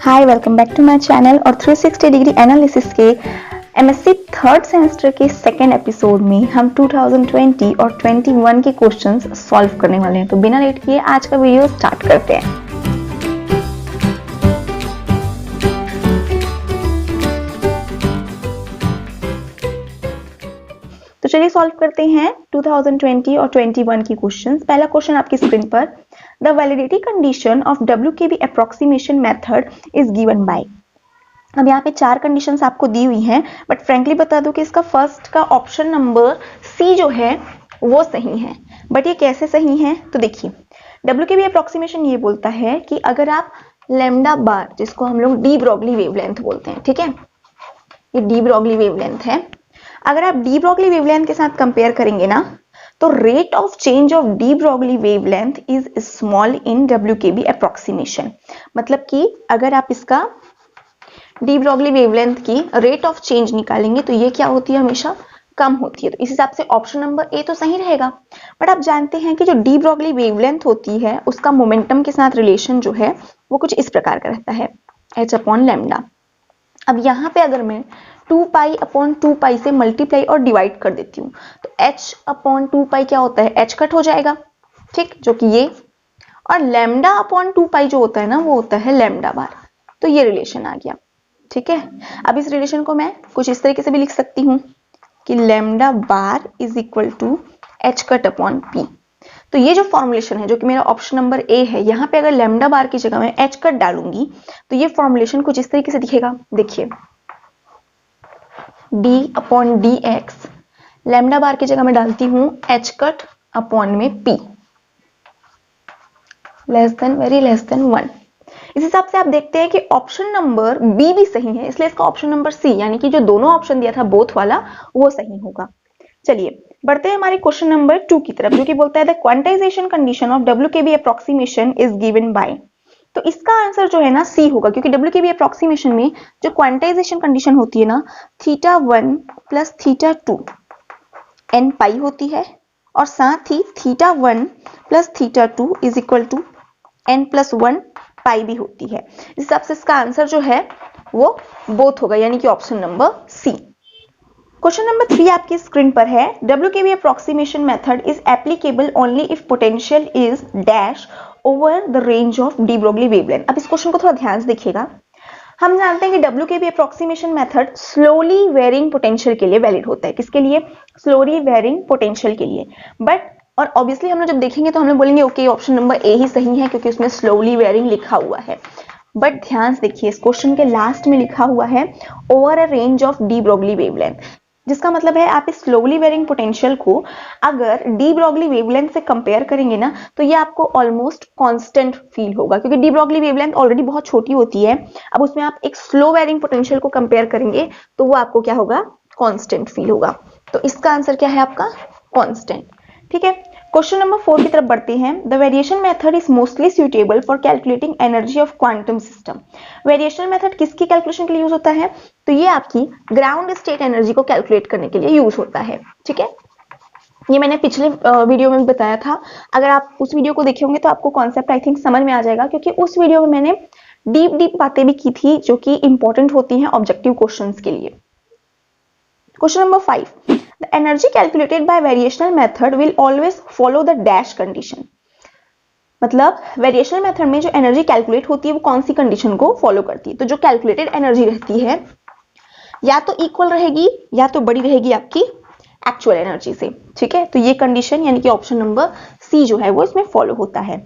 Hi, welcome back to my channel और 360 degree analysis के MSc third semester के second episode में हम 2020 और 21 के क्वेश्चंस सॉल्व करने वाले हैं। तो बिना लेट किए आज का वीडियो स्टार्ट करते हैं। तो चलिए सॉल्व करते हैं 2020 और 21 की क्वेश्चंस। पहला क्वेश्चन आपकी स्क्रीन पर, the validity condition of WKB approximation method is given by. अब यहाँ पे चार कंडीशंस आपको दी हुई हैं, बट फ्रेंकली बता दूं कि इसका फर्स्ट का ऑप्शन नंबर सी जो है वो सही है। बट ये कैसे सही है तो देखिए, WKB अप्रोक्सीमेशन ये बोलता है कि अगर आप लैम्डा बार, जिसको हम लोग डी ब्रॉगली वेवलेंथ बोलते हैं, ठीक है, ये डी ब्रॉगली वेवलेंथ है, अगर आप डी ब्रॉगली वेवलेंथ के साथ कंपेयर करेंगे ना, तो rate of change of de Broglie wavelength is small in WKB approximation. मतलब कि अगर आप इसका डी ब्रॉगली वेवलेंथ की रेट ऑफ चेंज निकालेंगे तो ये क्या होती है, हमेशा कम होती है। तो इस हिसाब से ऑप्शन नंबर ए तो सही रहेगा। बट आप जानते हैं कि जो डी ब्रॉगली वेवलेंथ होती है उसका मोमेंटम के साथ रिलेशन जो है वो कुछ इस प्रकार का रहता है, h अपॉन लैम्डा। अब यहाँ पे अगर मैं 2 पाई अपॉन 2 पाई से मल्टीप्लाई और डिवाइड कर देती हूँ तो h अपॉन 2 पाई क्या होता है, h कट हो जाएगा, ठीक, जो कि ये, और लैम्डा अपॉन 2 पाई जो होता है ना वो होता है लैम्डा बार। तो ये रिलेशन आ गया, ठीक है। अब इस रिलेशन को मैं कुछ इस तरीके से भी लिख सकती हूँ कि lambda bar is equal to h cut upon p। तो ये जो फॉर्मुलेशन है, जो कि मेरा ऑप्शन नंबर ए है, यहाँ पे अगर लैम्डा बार की जगह मैं h कट डालूंगी तो ये फॉर्मुलेशन कुछ इस तरीके से दिखेगा। देखिए, d upon d x, lambda bar की जगह मैं डालती हूँ h कट अपॉन में p less than, very less than 1। इस हिसाब से आप देखते हैं कि ऑप्शन नंबर बी भी सही है, इसलिए इसका ऑप्शन नंबर सी, यानी कि जो दोनों ऑप्शन दिया था बोथ वाला, वो सही होगा। चलिए बढ़ते हैं हमारे क्वेश्चन नंबर 2 की तरफ, जो कि बोलता है the quantization condition of WKB approximation is given by. तो इसका आंसर जो है ना सी होगा, क्योंकि WKB अप्रोक्सीमेशन में जो क्वांटाइजेशन कंडीशन होती है ना, θ1 प्लस θ2 n पाई होती है, और साथ ही θ1 plus θ2 is equal to n plus 1 pi भी होती है। इस हिसाब से इसका आंसर जो है वो बोथ होगा, यानी कि option number C. Question number 3 आपकी स्क्रीन पर है, WKB approximation method is applicable only if potential is dash over the range of de Broglie wavelength. अब इस क्वेश्चन को थोड़ा ध्यान से देखिएगा। हम जानते हैं कि WKB approximation method slowly varying potential के लिए वैलिड होता है। किसके लिए? स्लोली वेरिंग पोटेंशियल के लिए। बट और ऑब्वियसली हम लोग जब देखेंगे तो हम लोग बोलेंगे ओके ऑप्शन नंबर ए ही सही है, क्योंकि उसमें स्लोली वेरिंग लिखा हुआ है। बट ध्यान से देखिए, इस क्वेश्चन के लास्ट में लिखा हुआ है over a range of de Broglie wavelength, जिसका मतलब है आप इस स्लोली वेरिंग पोटेंशियल को अगर डी ब्रॉगली वेवलेंथ से कंपेयर करेंगे ना, तो ये आपको ऑलमोस्ट कांस्टेंट फील होगा, क्योंकि डी ब्रॉगली वेवलेंथ ऑलरेडी बहुत छोटी होती है। अब उसमें आप एक स्लो वेरिंग पोटेंशियल को कंपेयर करेंगे तो वो आपको क्या होगा, कांस्टेंट फील होगा। तो इसका आंसर क्या है आपका, कांस्टेंट, ठीक है। क्वेश्चन नंबर 4 की तरफ बढ़ते हैं। The variation method is mostly suitable for calculating energy of quantum system. Variation method किसकी कैलकुलेशन के लिए यूज होता है? तो ये आपकी ग्राउंड स्टेट एनर्जी को कैलकुलेट करने के लिए यूज होता है, ठीक है। ये मैंने पिछले वीडियो में भी बताया था। अगर आप उस वीडियो को देखे होंगे तो आपको कॉन्सेप्ट आई थिंक समझ में आ जाएगा, क्योंकि उस वीडियो में मैंने डीप बातें भी की थी जो कि इंपॉर्टेंट होती हैं ऑब्जेक्टिव क्वेश्चंस के लिए। Question number 5, the energy calculated by variational method will always follow the dash condition। मतलब वेरिएशनल मेथड में जो एनर्जी कैलकुलेट होती है वो कौन सी कंडीशन को फॉलो करती है? तो जो कैलकुलेटेड एनर्जी रहती है या तो इक्वल रहेगी या तो बड़ी रहेगी आपकी एक्चुअल एनर्जी से, ठीक है। तो ये कंडीशन यानी कि ऑप्शन नंबर सी जो है वो इसमें फॉलो होता है।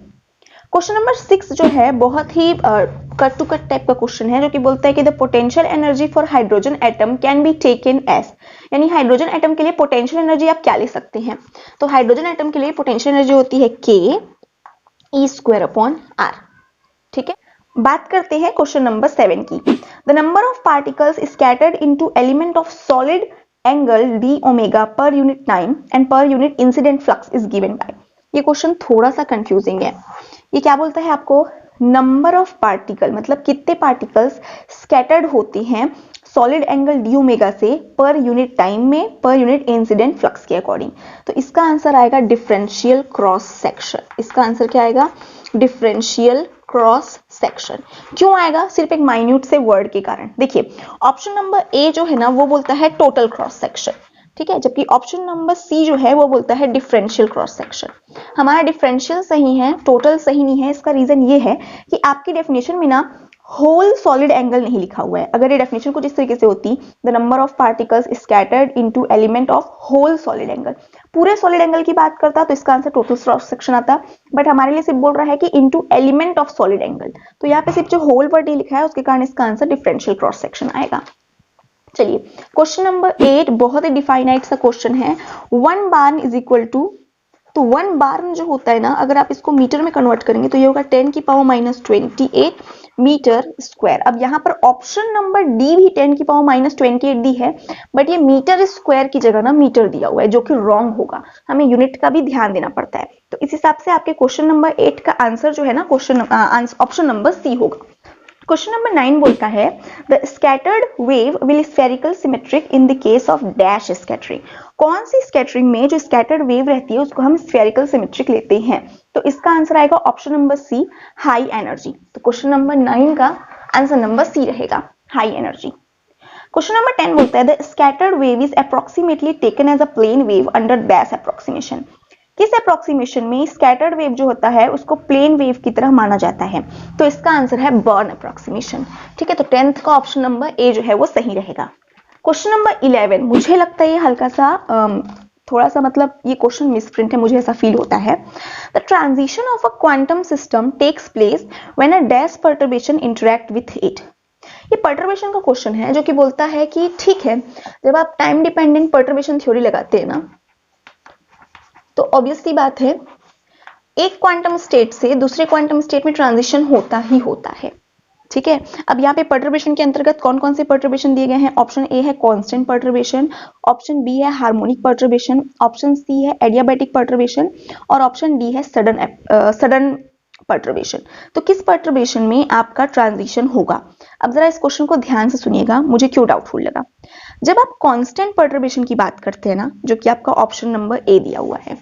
क्वेश्चन नंबर 6 जो है बहुत ही कट टू कट टाइप का क्वेश्चन है, जो कि बोलता है कि the potential energy for hydrogen atom can be taken as, यानी हाइड्रोजन एटम के लिए पोटेंशियल एनर्जी आप क्या ले सकते हैं? तो हाइड्रोजन एटम के लिए पोटेंशियल एनर्जी होती है k E² अपॉन r, ठीक है। बात करते हैं क्वेश्चन नंबर 7 की। The number of particles scattered into element of solid angle d omega per unit time and per unit incident flux is given by. ये question थोड़ा सा कंफ्यूजिंग है। ये क्या बोलता है आपको? नंबर ऑफ पार्टिकल, मतलब कितने पार्टिकल्स स्कैटर्ड होते हैं सॉलिड एंगल डी ओमेगा से पर यूनिट टाइम में पर यूनिट इंसिडेंट फ्लक्स के अकॉर्डिंग। तो इसका आंसर आएगा डिफरेंशियल क्रॉस सेक्शन। इसका आंसर क्या आएगा? Differential cross section. क्यों आएगा? सिर्फ एक माइन्यूट से वर्ड के कारण। देखिए ऑप्शन नंबर ए जो है ना वो बोलता है टोटल क्रॉस सेक्शन, ठीक है, जबकि ऑप्शन नंबर सी जो है वो बोलता है डिफरेंशियल क्रॉस सेक्शन। हमारा डिफरेंशियल सही है, टोटल सही नहीं है। इसका रीजन ये है कि आपकी डेफिनेशन में ना होल सॉलिड एंगल नहीं लिखा हुआ है। अगर ये डेफिनेशन कुछ इस तरीके से होती, the number of particles scattered into element of whole solid angle, पूरे सॉलिड एंगल की बात करता तो इसका आंसर टोटल क्रॉस सेक्शन आता, बट हमारे लिए सिर्फ बोल रहा है कि into element of solid angle, तो यहाँ पे सिर्फ जो होल वर्ड नहीं लिखा है उसके कारण इसका आंसर डिफरेंशियल क्रॉस सेक्शन आएगा। चलिए क्वेश्चन नंबर 8 बहुत ही डिफाइनाइट सा क्वेश्चन है। 1 बार इज इक्वल टू, तो 1 बार जो होता है ना अगर आप इसको मीटर में कन्वर्ट करेंगे तो ये होगा 10 की पावर माइनस 28 मीटर स्क्वायर। अब यहाँ पर ऑप्शन नंबर डी भी 10 की पावर माइनस 28 दी है, बट ये मीटर स्क्वायर की जगह ना मीटर दिया हुआ है जो कि रॉन्ग होगा। हमें यूनिट का भी ध्यान देना पड़ता है। तो इस हिसाब से आपके क्वेश्चन नंबर 8 का आंसर जो है ना ऑप्शन नंबर सी होगा। क्वेश्चन नंबर 9 बोलता है the scattered wave will spherical symmetric in the case of dash scattering. कौन सी स्कैटरिंग में जो स्कैटर्ड वेव रहती है उसको हम स्फेरिकल सिमेट्रिक लेते हैं? तो इसका आंसर आएगा option number C, high energy. तो क्वेश्चन नंबर 9 का आंसर नंबर सी रहेगा, हाई एनर्जी। क्वेश्चन नंबर 10 बोलता है the scattered wave is approximately taken as a plane wave under dash approximation. किस अप्रोक्सीमेशन में स्कैटर्ड वेव जो होता है उसको प्लेन वेव की तरह माना जाता है? तो इसका आंसर है बर्न अप्रोक्सीमेशन। ठीक है, तो 10th का ऑप्शन नंबर ए जो है वो सही रहेगा। क्वेश्चन नंबर 11, मुझे लगता है ये हल्का सा थोड़ा सा मतलब ये क्वेश्चन मिसप्रिंट है, मुझे ऐसा फील होता है। The transition of a quantum system takes place when a dash perturbation interact with it. ये पर्टर्बेशन का क्वेश्चन है जो कि बोलता है कि ठीक है, जब आप टाइम डिपेंडेंट पर्टर्बेशन थ्योरी लगाते हैं ना तो ऑब्वियसली बात है एक क्वांटम स्टेट से दूसरे क्वांटम स्टेट में ट्रांजिशन होता ही होता है। ठीक है, अब यहाँ पे पर्टर्बेशन के अंतर्गत कौन कौन से पर्टर्बेशन दिए गए हैं? ऑप्शन ए है कांस्टेंट पर्टर्बेशन, ऑप्शन बी है हार्मोनिक पर्टर्बेशन, ऑप्शन सी है एडियाबैटिक पर्टर्बेशन और ऑप्शन डी है सडन पर्टर्बेशन। तो किस पर्टर्बेशन में आपका ट्रांजिशन होगा? अब जरा इस क्वेश्चन को ध्यान से सुनिएगा, मुझे क्यों डाउटफुल लगा। जब आप कांस्टेंट पर्टर्बेशन की बात करते हैं ना, जो कि आपका ऑप्शन नंबर ए दिया हुआ है,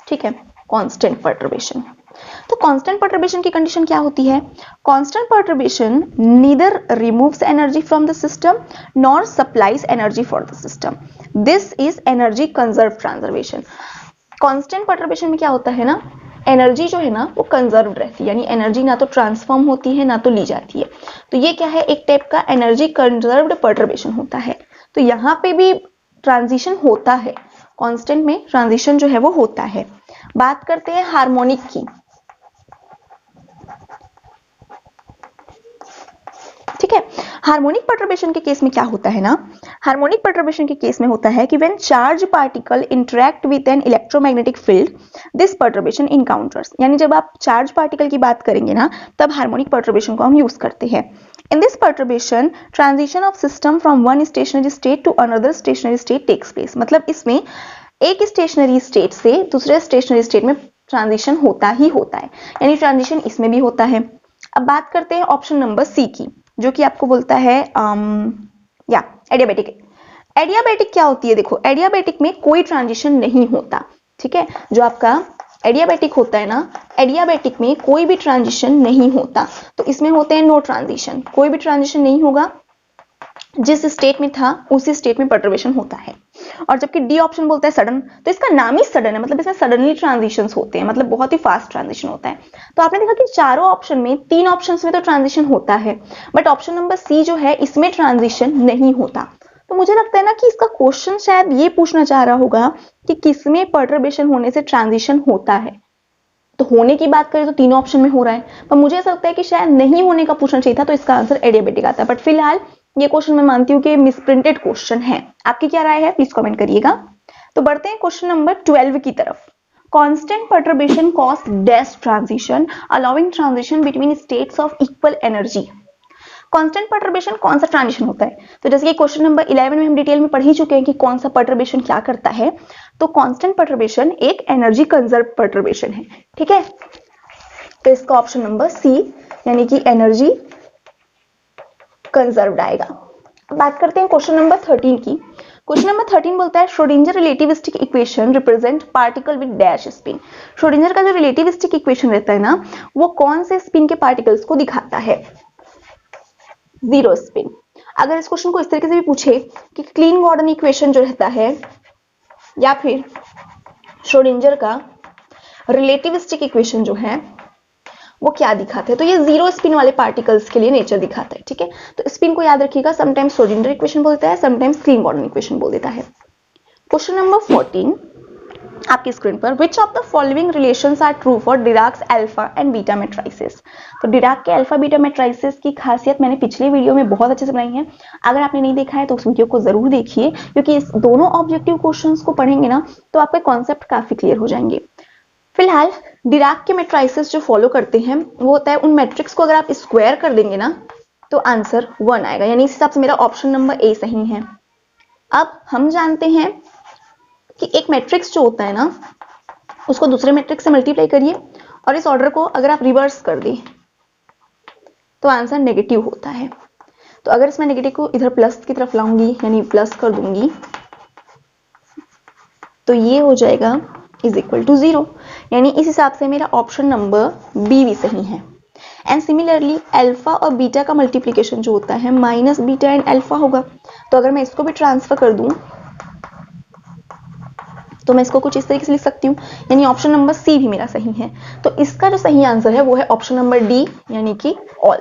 ठीक है, कांस्टेंट पर्टर्बेशन, तो कांस्टेंट पर्टर्बेशन की कंडीशन क्या होती है? Constant perturbation neither removes energy from the system nor supplies energy for the system. This is energy conserve transformation. Constant perturbation में क्या होता है ना, एनर्जी जो है ना वो कंजर्व रहती है, यानी एनर्जी ना तो ट्रांसफॉर्म होती है ना तो ली जाती है। तो ये क्या है, एक टाइप का एनर्जी कंजर्व्ड पर्टर्बेशन होता है। तो यहाँ पे भी ट्रांजिशन होता है, कांस्टेंट में ट्रांजिशन जो है वो होता है। बात करते हैं हार्मोनिक की। ठीक है, हार्मोनिक पर्टर्बेशन के केस में क्या होता है ना, हार्मोनिक पर्टर्बेशन के केस में होता है कि when charge particle interact with an electromagnetic field this perturbation encounters. यानी जब आप चार्ज पार्टिकल की बात करेंगे ना तब हार्मोनिक पर्टर्बेशन को हम यूज करते हैं। In this perturbation transition of system from one stationary state to another stationary state takes place. मतलब इसमें एक स्टेशनरी स्टेट से दूसरे स्टेशनरी स्टेट में ट्रांजिशन होता ही होता है, यानी ट्रांजिशन इसमें भी होता है। अब बात करते हैं ऑप्शन नंबर सी की, जो कि आपको बोलता है एडियाबैटिक। एडियाबैटिक क्या होती है? देखो एडियाबैटिक में कोई ट्रांजिशन नहीं होता। ठीक है, जो आपका एडियाबैटिक होता है ना, एडियाबैटिक में कोई भी ट्रांजिशन नहीं होता। तो इसमें होते हैं नो ट्रांजिशन, कोई भी ट्रांजिशन नहीं होगा, जिस स्टेट में था उसी स्टेट में पर्टर्बेशन होता है। और जबकि डी ऑप्शन बोलता है सडन, तो इसका नाम ही सडन है, मतलब इसमें सडनली ट्रांजिशंस होते हैं, मतलब बहुत ही फास्ट ट्रांजिशन होता है। तो आपने देखा कि चारों ऑप्शन में, तीन ऑप्शन में तो ट्रांजिशन होता है, बट ऑप्शन नंबर सी जो है इसमें ट्रांजिशन नहीं होता। तो मुझे लगता है ना कि इसका क्वेश्चन शायद ये पूछना चाह रहा होगा कि किसमें पर्टर्बेशन होने से ट्रांजिशन होता है। तो होने की बात करें तो तीनों ऑप्शन में हो रहा है, पर मुझे ऐसा लगता है कि शायद नहीं होने का पूछना चाहिए था, तो इसका आंसर एडियाबैटिक आता है। बट फिलहाल ये क्वेश्चन मैं मानती हूँ कि मिसप्रिंटेड क्वेश्चन है। आपकी क्या राय है प्लीज कमेंट करिएगा। तो बढ़ते हैं क्वेश्चन नंबर 12 की तरफ। Constant perturbation cause dash transition allowing transition between states of equal energy. Constant perturbation कौन सा ट्रांजिशन होता है? तो जैसे कि क्वेश्चन नंबर 11 में हम डिटेल में पढ़ ही चुके हैं कि कौन सा पर्टर्बेशन क्या करता है। तो कांस्टेंट पर्टर्बेशन एक एनर्जी कंजर्व पर्टर्बेशन है। ठीक है, तो इसका ऑप्शन नंबर सी यानी कि एनर्जी कंजर्व्ड आएगा। बात करते हैं क्वेश्चन नंबर 13 की। क्वेश्चन नंबर 13 बोलता है Schrodinger relativistic equation represent particle with dash spin. Schrodinger का जो रिलेटिविस्टिक इक्वेशन रहता है ना, वो कौन से स्पिन के पार्टिकल्स को दिखाता है? Zero spin. अगर इस क्वेश्चन को इस तरीके से भी पूछे कि क्लीन गॉर्डन इक्वेशन जो रहता है या फिर श्रोडिंगर का रिलेटिविस्टिक इक्वेशन जो है वो क्या दिखाते हैं, तो ये जीरो स्पिन वाले पार्टिकल्स के लिए नेचर दिखाता है। ठीक है, तो स्पिन को याद रखिएगा, समटाइम्स श्रोडिंगर इक्वेशन बोलता है, समटाइम्स क्लीन गॉर्डन इक्वेशन बोल देता है। क्वेश्चन नंबर 14 आपकी स्क्रीन पर, which of the following relations are true for Dirac's alpha and beta matrices. तो डिराक के अल्फा बीटा मैट्रिसेस की खासियत मैंने पिछले वीडियो में बहुत अच्छे से बनाई है। अगर आपने नहीं देखा है तो उस वीडियो को जरूर देखिए, क्योंकि इस दोनों ऑब्जेक्टिव क्वेश्चंस को पढ़ेंगे ना तो आपके कॉन्सेप्ट काफी क्लियर हो जाएंगे। फिलहाल डिराक के मैट्रिसेस जो फॉलो करते हैं वो होता है, उन मैट्रिक्स को अगर आप स्क्वायर कर देंगे ना तो आंसर 1 आएगा, यानी इस हिसाब से मेरा ऑप्शन नंबर ए सही है। अब हम जानते हैं कि एक मैट्रिक्स जो होता है ना उसको दूसरे मैट्रिक्स से मल्टीप्लाई करिए और इस ऑर्डर को अगर आप रिवर्स कर दें तो आंसर नेगेटिव होता है। तो अगर इसमें नेगेटिव को इधर प्लस की तरफ लाऊंगी यानी प्लस कर दूंगी तो ये हो जाएगा इज इक्वल टू 0, यानी इस हिसाब से मेरा ऑप्शन नंबर बी भी सही है। एंड सिमिलरली अल्फा और बीटा का मल्टीप्लीकेशन जो होता है माइनस बीटा एंड अल्फा होगा, तो अगर मैं इसको भी ट्रांसफर कर दूं तो मैं इसको कुछ इस तरीके से लिख सकती हूँ, यानी ऑप्शन नंबर सी भी मेरा सही है। तो इसका जो सही आंसर है वो है ऑप्शन नंबर डी, यानी कि ऑल।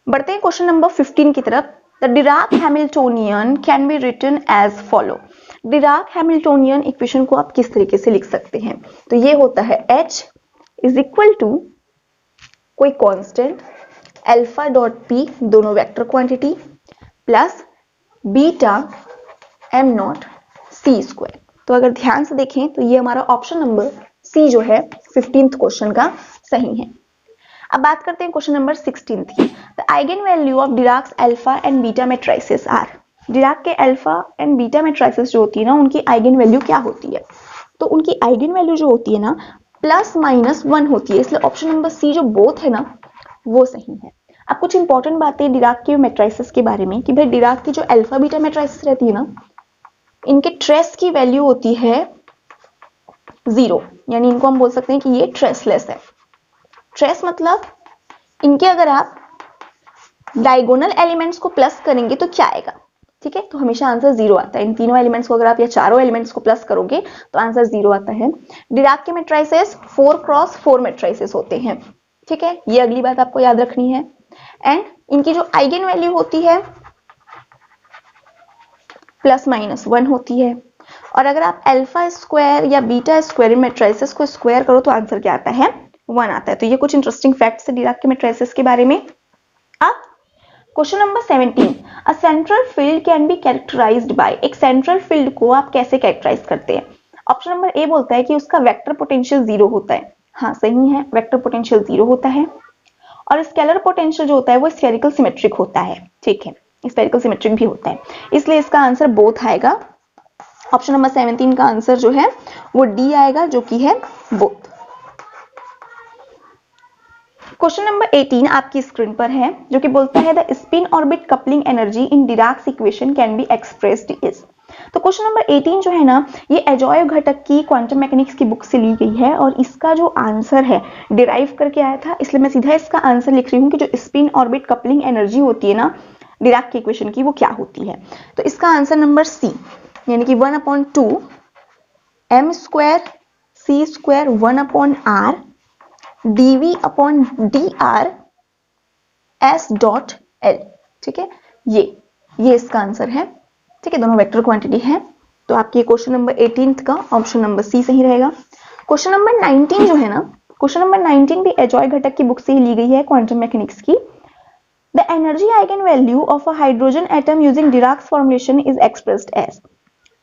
बढ़ते हैं क्वेश्चन नंबर 15 की तरफ। The Dirac Hamiltonian can be written as follow. Dirac Hamiltonian equation को आप किस तरीके से लिख सकते हैं? तो ये होता है H इज इक्वल टू कोई कांस्टेंट अल्फा डॉट पी, दोनों vector quantity, plus beta M naught C square. तो अगर ध्यान से देखें तो ये हमारा ऑप्शन नंबर सी जो है 15th क्वेश्चन का सही है। अब बात करते हैं क्वेश्चन नंबर 16 की। The eigen value of Dirac's alpha and beta matrices are. Dirac के अल्फा एंड बीटा मैट्रिसेस जो होती है ना उनकी आइगन वैल्यू क्या होती है? तो उनकी आइगन वैल्यू जो होती है ना प्लस माइनस 1 होती है, इसलिए ऑप्शन नंबर सी जो बोथ है ना वो सही है। अब कुछ इंपॉर्टेंट बातें डिराक के मैट्रिसेस के बारे में कि भाई डिराक की जो अल्फा बीटा मैट्रिसेस रहती है ना इनके ट्रेस की वैल्यू होती है 0, यानी इनको हम बोल सकते हैं कि ये ट्रेसलेस है। ट्रेस मतलब इनके अगर आप डायगोनल एलिमेंट्स को प्लस करेंगे तो क्या आएगा? ठीक है, तो हमेशा आंसर 0 आता है। इन तीनों एलिमेंट्स को अगर आप या चारों एलिमेंट्स को प्लस करोगे तो आंसर 0 आता है। डिराक के मैट्रिसेस 4x4 मैट्रिसेस होते हैं। ठीक है, ये अगली बात आपको याद रखनी है। एंड इनकी जो आइगन वैल्यू होती है प्लस माइनस 1 होती है। और अगर आप अल्फा स्क्वायर या बीटा स्क्वायर मैट्रिसेस को स्क्वायर करो तो आंसर क्या आता है? 1 आता है। तो ये कुछ इंटरेस्टिंग फैक्ट्स है डिराक के मैट्रिसेस के बारे में। अब question number 17, a central field can be characterised by. एक सेंट्रल फील्ड को आप कैसे कैरेक्टराइज करते हैं? ऑप्शन नंबर ए बोलता है कि उसका वेक्टर पोटेंशियल 0 होता है। हाँ सही है, वेक्टर पोटेंशियल 0 होता है। और स्केलर पोटेंशियल जो होता है वो स्फेरिकल सिमेट्रिक होता है। ठीक है, स्फेरिकल सिमेट्रिक भी होता है, इसलिए इसका आंसर बोथ आएगा। ऑप्शन नंबर 17 का आंसर जो है वो डी आएगा, जो कि है बोथ। क्वेश्चन नंबर 18 आपकी स्क्रीन पर है, जो कि बोलता है the spin orbit coupling energy in Dirac's equation can be expressed is. तो क्वेश्चन नंबर 18 जो है ना ये अजॉय घटक की क्वांटम मैकेनिक्स की बुक से ली गई है और इसका जो आंसर है डिराइव करके आया था, इसलिए मैं सीधा इसका आंसर लिख रही हूँ कि जो स्पिन ऑर्बिट कपलिंग एनर्जी होती है ना डिराक की इक्वेशन की वो क्या होती है। तो इसका आंसर नंबर सी, यानी कि 1/2 m square c square 1/r dv/dr s dot l। ठीक है, ये इसका आंसर है। ठीक है, दोनों वेक्टर क्वांटिटी है। तो आपके क्वेश्चन नंबर 18 का ऑप्शन नंबर सी सही रहेगा। क्वेश्चन नंबर 19 जो है ना, क्वेश्चन नंबर 19 भी अजॉय घटक की बुक से ही ली गई है क्वांटम मैकेनिक्स की। The energy eigenvalue of a hydrogen atom using Dirac's formulation is expressed as।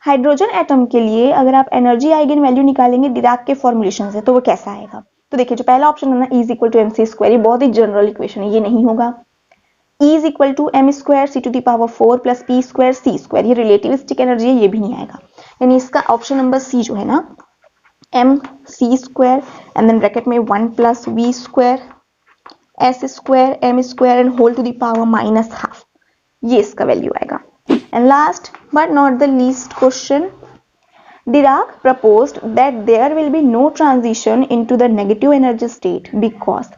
Hydrogen atom के लिए अगर आप एनर्जी आइगन वैल्यू निकालेंगे डिराक के फॉर्मुलेशन से तो वो कैसा आएगा? तो देखिए जो पहला ऑप्शन है ना E equal to M C square, ये बहुत ही जनरल इक्वेशन है, ये नहीं होगा। E is equal to M square C to the power 4 plus P square C square, ये रिलेटिविस्टिक एनर्जी है, ये भी नहीं आएगा। यानी इसका ऑप्शन नंबर सी जो है ना M C square and then bracket में 1 plus V square S square M square and whole to the power -12, ये इसका वैल्यू आएगा। And last but not the least question, Dirac proposed that there will be no transition into the negative energy state because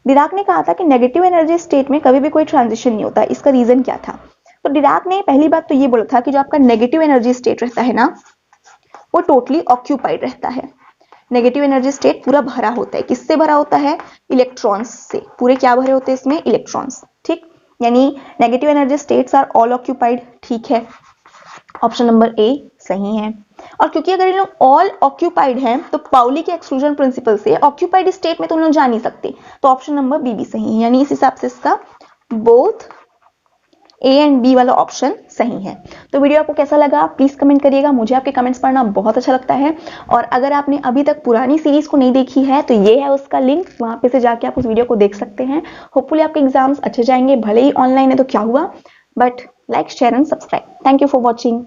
Dirac ने कहा था कि negative energy state में कभी भी कोई ट्रांजिशन नहीं होता। इसका रीजन क्या था? तो डिराक ने पहली बात तो ये बोला था कि जो आपका नेगेटिव एनर्जी स्टेट रहता है ना, वो टोटली ऑक्यूपाइड रहता है। नेगेटिव एनर्जी स्टेट पूरा भरा होता है। किससे भरा होता है? इलेक्ट्रॉन्स से। पूरे क्या भरे होते हैं इसमें? इलेक्ट्रॉन्स। ठीक, यानी negative energy states are all occupied. ठीक है, ऑप्शन नंबर ए सही है। और क्योंकि अगर इन लोग ऑल ऑक्यूपाइड हैं तो पाउली के एक्सक्लूजन प्रिंसिपल से ऑक्यूपाइड स्टेट में तो उन लोग जा नहीं सकते, तो ऑप्शन नंबर बी भी सही है। यानी इस हिसाब से इसका बोथ ए एंड बी वाला ऑप्शन सही है। तो वीडियो आपको कैसा लगा प्लीज कमेंट करिएगा, मुझे आपके कमेंट्स पढ़ना बहुत अच्छा लगता है। और अगर आपने अभी तक पुरानी सीरीज को नहीं देखी है तो ये है उसका लिंक, वहां पे से जाके आप उस वीडियो को देख सकते हैं। होपफुली आपके एग्जाम्स अच्छे जाएंगे, भले ही ऑनलाइन है तो क्या हुआ, but like share and subscribe. Thank you for watching.